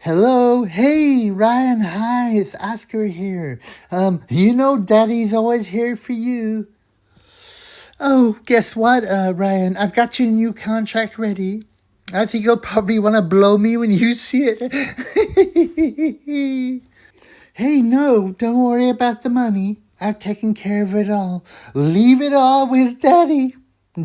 Hello, hey Ryan, hi, it's Oscar here. Daddy's always here for you. Oh, guess what, Ryan? I've got your new contract ready. I think you'll probably want to blow me when you see it. Hey, no, don't worry about the money. I've taken care of it all. Leave it all with Daddy.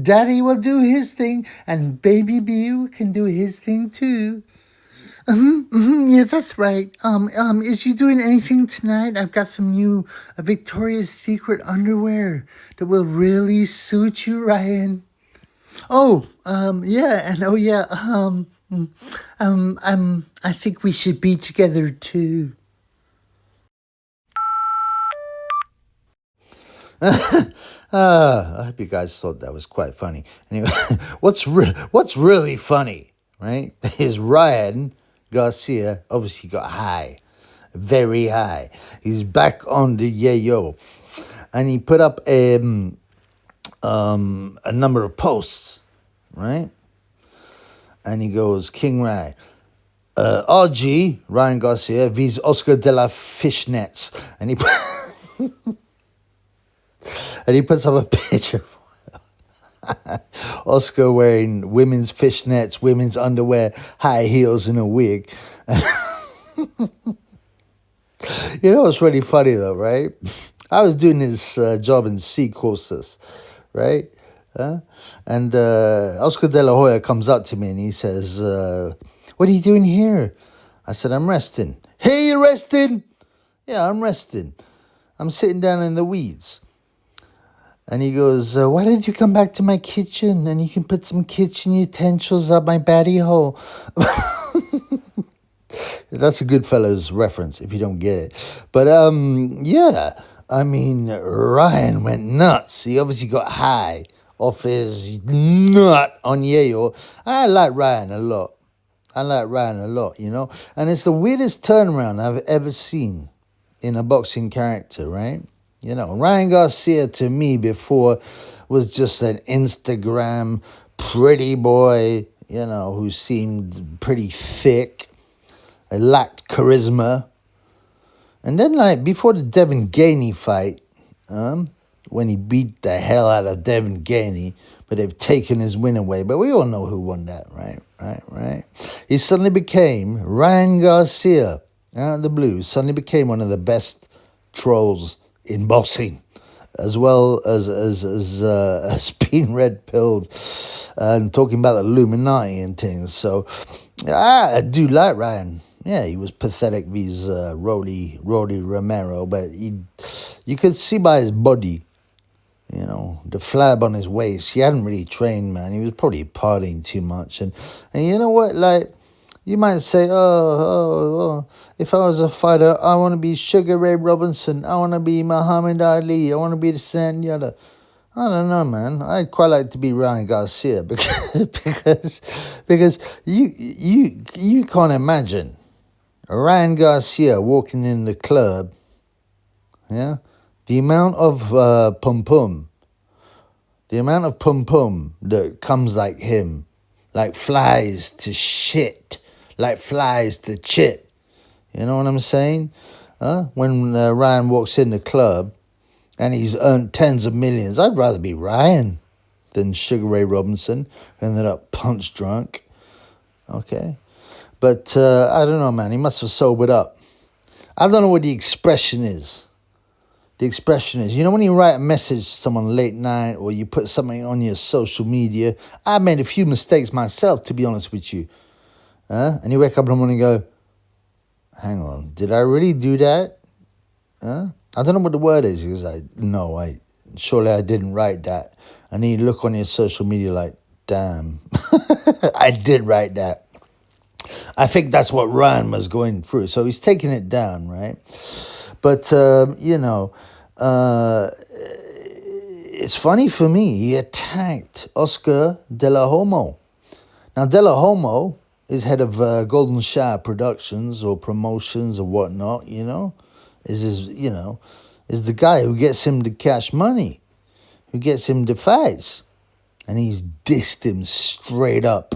Daddy will do his thing, and Baby Bew can do his thing too. Yeah, that's right. Is you doing anything tonight? I've got some new Victoria's Secret underwear that will really suit you, Ryan. Yeah, and I think we should be together too. I hope you guys thought that was quite funny. Anyway, what's really funny, right, is Ryan Garcia obviously got high, very high. He's back on the yayo, and he put up a number of posts, right? And he goes, King Rye, RG, Ryan Garcia, vis Oscar de la Fishnets. And he puts up a picture of Oscar wearing women's fishnets, women's underwear, high heels, and a wig. You know what's really funny though, right? I was doing this job in C courses, right? And Oscar de la Hoya comes up to me and he says, what are you doing here? I said, I'm resting. Hey, you resting? Yeah, I'm resting. I'm sitting down in the weeds. And he goes, why don't you come back to my kitchen and you can put some kitchen utensils up my batty hole? That's a Goodfellas reference if you don't get it. But, yeah, I mean, Ryan went nuts. He obviously got high off his nut on yayo. I like Ryan a lot. You know. And it's the weirdest turnaround I've ever seen in a boxing character, right? You know, Ryan Garcia to me before was just an Instagram pretty boy, you know, who seemed pretty thick. I lacked charisma. And then, like, before the Devin Gainey fight, when he beat the hell out of Devin Gainey, but they've taken his win away. But we all know who won that, right? He suddenly became Ryan Garcia, out of the blue, suddenly became one of the best trolls in boxing, as well as being red-pilled and talking about the Illuminati and things. So I do like Ryan. Yeah, he was pathetic vis Rolly Romero, but you could see by his body, you know, the flab on his waist. He hadn't really trained, man. He was probably partying too much. And you know what, like, you might say, oh, if I was a fighter, I want to be Sugar Ray Robinson. I want to be Muhammad Ali. I want to be the Sanyada. I don't know, man. I'd quite like to be Ryan Garcia because you can't imagine Ryan Garcia walking in the club, yeah? The amount of pum-pum that comes like him, like flies to shit, like flies to chit. You know what I'm saying? When Ryan walks in the club and he's earned tens of millions, I'd rather be Ryan than Sugar Ray Robinson, who ended up punch drunk. Okay? But I don't know, man. He must have sobered up. I don't know what the expression is. The expression is, you know, when you write a message to someone late night or you put something on your social media, I made a few mistakes myself, to be honest with you. And you wake up in the morning and go, hang on, did I really do that? I don't know what the word is. Because surely I didn't write that. And then you look on your social media like, damn, I did write that. I think that's what Ryan was going through. So he's taking it down, right? But, you know, it's funny for me. He attacked Oscar De La Homo. Now, De La Homo is head of Golden Shower Productions or promotions or whatnot, you know. Is the guy who gets him the cash money, who gets him the fights. And he's dissed him straight up.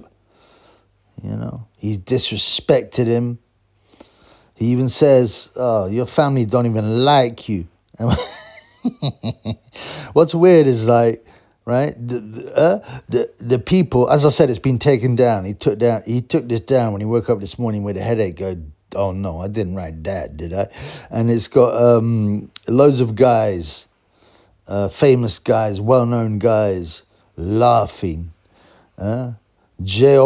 You know, he's disrespected him. He even says, "Oh, your family don't even like you." And what's weird is like, right? The people, as I said, it's been taken down. He took this down when he woke up this morning with a headache. Go, oh no, I didn't write that, did I? And it's got loads of guys, famous guys, well-known guys, laughing. Jay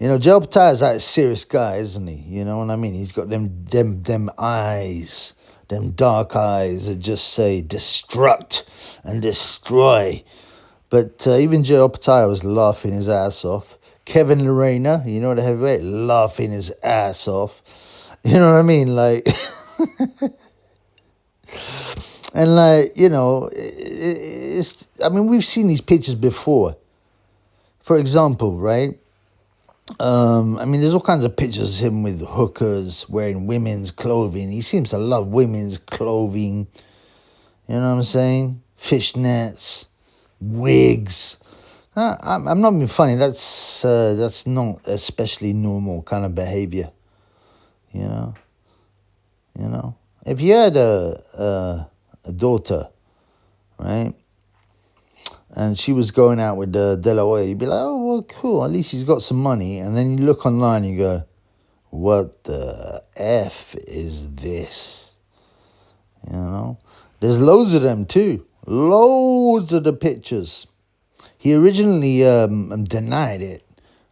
You know, Joe Pataya's like a serious guy, isn't he? You know what I mean? He's got them eyes, them dark eyes that just say destruct and destroy. But even Joe Pataya was laughing his ass off. Kevin Lorena, you know the heavyweight, laughing his ass off. You know what I mean? Like, and like, you know, I mean, we've seen these pictures before. For example, right? I mean, there's all kinds of pictures of him with hookers wearing women's clothing. He seems to love women's clothing. You know what I'm saying? Fishnets, wigs. I'm not being funny. That's not especially normal kind of behavior. You know. If you had a daughter, right? And she was going out with De La Hoya, you'd be like, oh, well, cool, at least she's got some money. And then you look online and you go, what the F is this? You know? There's loads of them too. Loads of the pictures. He originally denied it.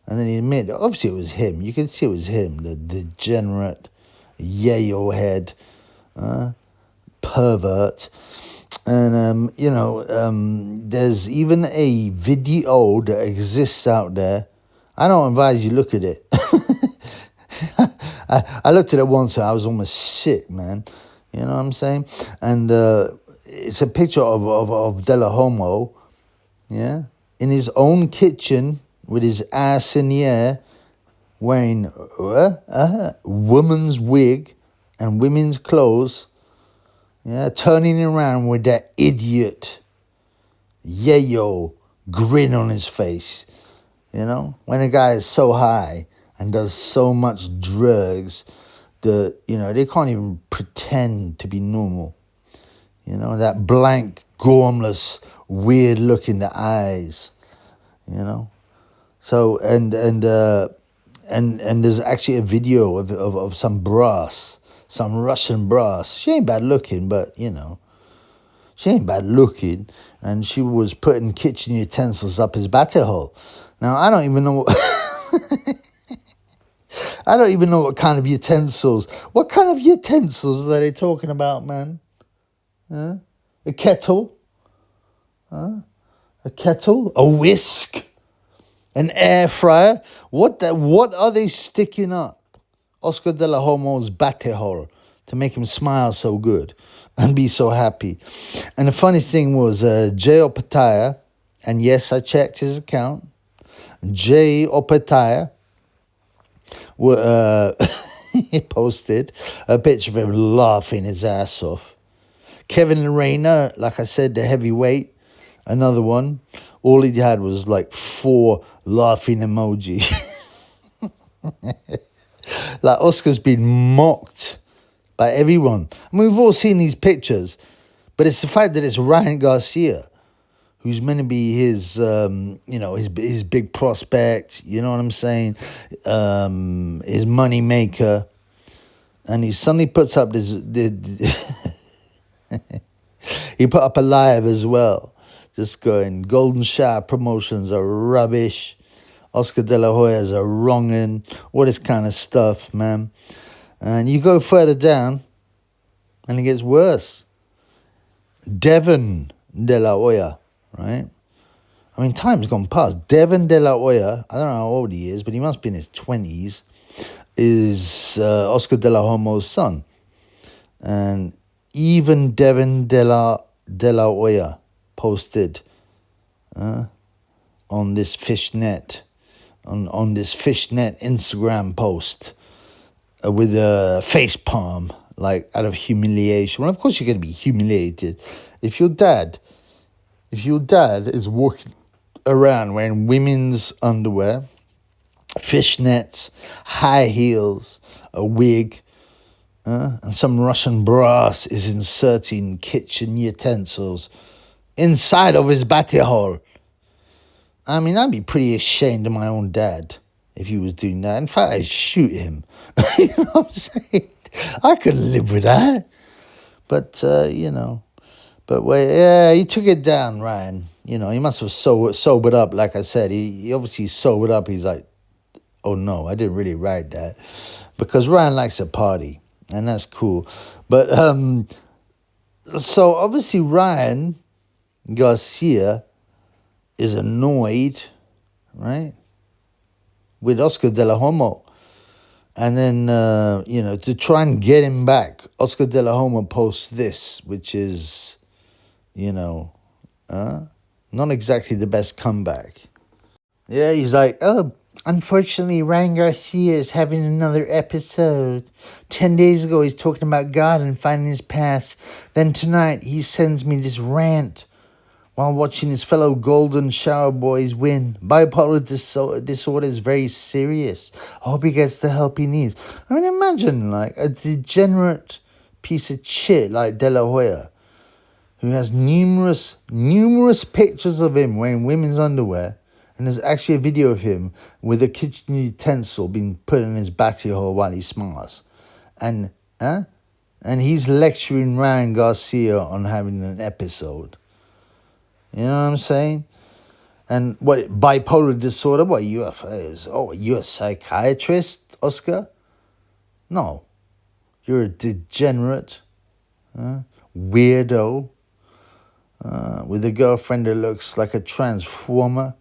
And then he admitted, obviously it was him. You can see it was him, the degenerate, yayo head, pervert. And, there's even a video that exists out there. I don't advise you look at it. I looked at it once and I was almost sick, man. You know what I'm saying? And it's a picture of De La Homo, yeah, in his own kitchen with his ass in the air, wearing woman's wig and women's clothes. Yeah, turning around with that idiot, yayo grin on his face. You know, when a guy is so high and does so much drugs that, you know, they can't even pretend to be normal. You know, that blank, gormless, weird look in the eyes. You know, so and there's actually a video of some brass. Some Russian brass. She ain't bad looking, but, you know, she ain't bad looking. And she was putting kitchen utensils up his butthole. Now, I don't even know what kind of utensils. What kind of utensils are they talking about, man? A kettle? A kettle? A whisk? An air fryer? What are they sticking up Oscar De La Homo's butthole to make him smile so good and be so happy? And the funniest thing was Jay Opataya, and yes, I checked his account. Jay Opataya he posted a picture of him laughing his ass off. Kevin Lorena, like I said, the heavyweight, another one. All he had was like 4 laughing emojis. Like, Oscar's been mocked by everyone. I mean, we've all seen these pictures, but it's the fact that it's Ryan Garcia, who's meant to be his, his big prospect, you know what I'm saying, his money maker, and he suddenly puts up this, he put up a live as well, just going, Golden Shower promotions are rubbish. Oscar De La Hoya is a wrongin', all this kind of stuff, man. And you go further down, and it gets worse. Devon De La Hoya, right? I mean, time's gone past. Devon De La Hoya, I don't know how old he is, but he must be in his 20s, is Oscar De La Homo's son. And even Devon De La Hoya posted on this fishnet, on this fishnet Instagram post with a face palm, like out of humiliation. Well, of course you're going to be humiliated. If your dad is walking around wearing women's underwear, fishnets, high heels, a wig, and some Russian brass is inserting kitchen utensils inside of his batty hole. I mean, I'd be pretty ashamed of my own dad if he was doing that. In fact, I'd shoot him. You know what I'm saying? I couldn't live with that. But, But yeah, he took it down, Ryan. He must have sobered up. Like I said, he obviously sobered up. He's like, oh no, I didn't really write that. Because Ryan likes a party, and that's cool. But, so obviously Ryan Garcia is annoyed, right, with Oscar de la Homo. And then, to try and get him back, Oscar de la Homo posts this, which is, not exactly the best comeback. Yeah, he's like, oh, unfortunately, Ryan Garcia is having another episode. 10 days ago, he's talking about God and finding his path. Then tonight, he sends me this rant while watching his fellow Golden Shower boys win. Bipolar disorder is very serious. I hope he gets the help he needs. I mean, imagine, like, a degenerate piece of shit like De La Hoya, who has numerous pictures of him wearing women's underwear, and there's actually a video of him with a kitchen utensil being put in his batty hole while he smiles. And he's lecturing Ryan Garcia on having an episode. You know what I'm saying? And what, bipolar disorder? What, you're a psychiatrist, Oscar? No. You're a degenerate, weirdo, with a girlfriend that looks like a transformer,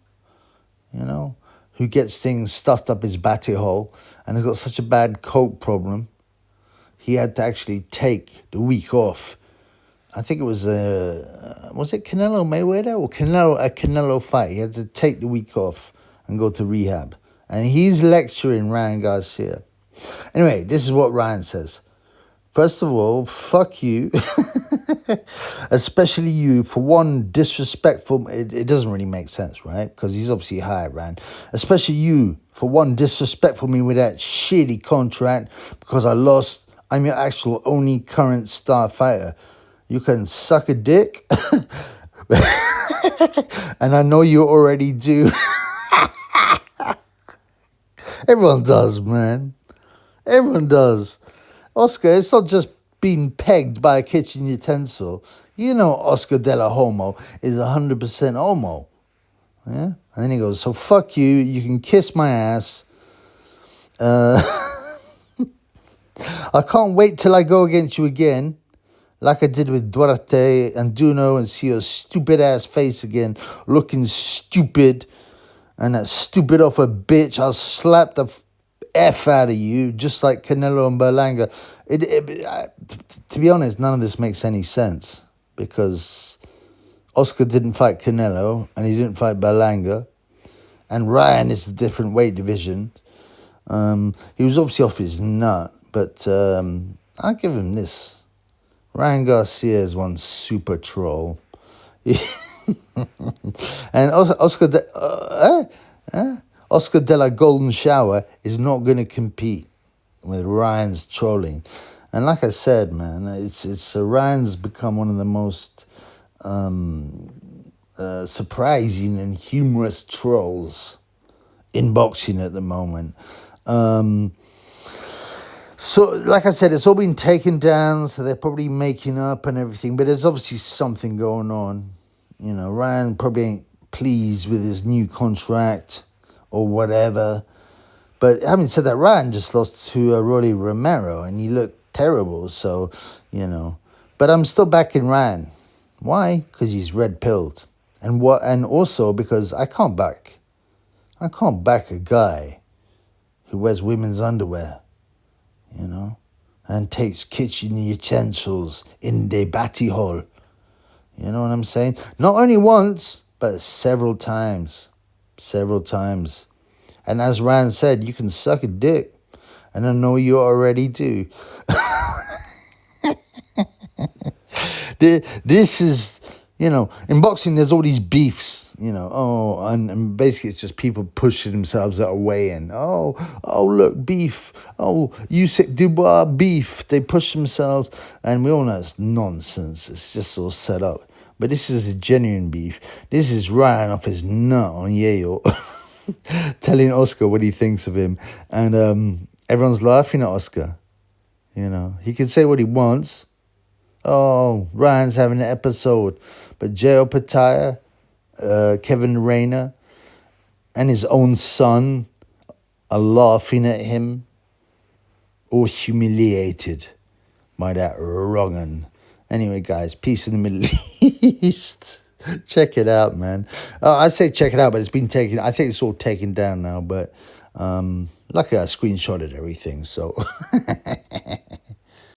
who gets things stuffed up his batty hole and has got such a bad coke problem, he had to actually take the week off. I think it was it Canelo Mayweather or a Canelo fight? He had to take the week off and go to rehab. And he's lecturing Ryan Garcia. Anyway, this is what Ryan says. First of all, fuck you. Especially you for one disrespectful... It doesn't really make sense, right? Because he's obviously high, Ryan. Especially you for one disrespectful me with that shitty contract because I lost. I'm your actual only current star fighter. You can suck a dick. And I know you already do. Everyone does, man. Everyone does. Oscar, it's not just being pegged by a kitchen utensil. Oscar de la Homo is 100% homo. Yeah? And then he goes, so fuck you. You can kiss my ass. I can't wait till I go against you again. Like I did with Duarte and Duno, and see your stupid-ass face again, looking stupid, and that stupid off a bitch, I'll slap the F out of you, just like Canelo and Berlanga. To be honest, none of this makes any sense, because Oscar didn't fight Canelo, and he didn't fight Berlanga, and Ryan is a different weight division. He was obviously off his nut, but I'll give him this. Ryan Garcia is one super troll. And Oscar de la Golden Shower is not going to compete with Ryan's trolling. And like I said, man, it's Ryan's become one of the most surprising and humorous trolls in boxing at the moment. So, like I said, it's all been taken down, so they're probably making up and everything, but there's obviously something going on. Ryan probably ain't pleased with his new contract or whatever. But having said that, Ryan just lost to Rolly Romero, and he looked terrible, so, But I'm still backing Ryan. Why? Because he's red-pilled. And also because I can't back a guy who wears women's underwear. And takes kitchen utensils in the batty hole. You know what I'm saying? Not only once, but several times. Several times. And as Ryan said, you can suck a dick. And I know you already do. This is, in boxing, there's all these beefs. and basically it's just people pushing themselves away and, look, beef. Oh, Yusuf Dubois, beef. They push themselves, and we all know it's nonsense. It's just all set up. But this is a genuine beef. This is Ryan off his nut on Yale, telling Oscar what he thinks of him. And everyone's laughing at Oscar. He can say what he wants. Oh, Ryan's having an episode. But Jao Pattaya, Kevin Rayner, and his own son are laughing at him, or humiliated by that wrong un. Anyway, guys, peace in the Middle East. Check it out, man. I say check it out, but it's been taken. I think it's all taken down now. But luckily, I screenshotted everything. So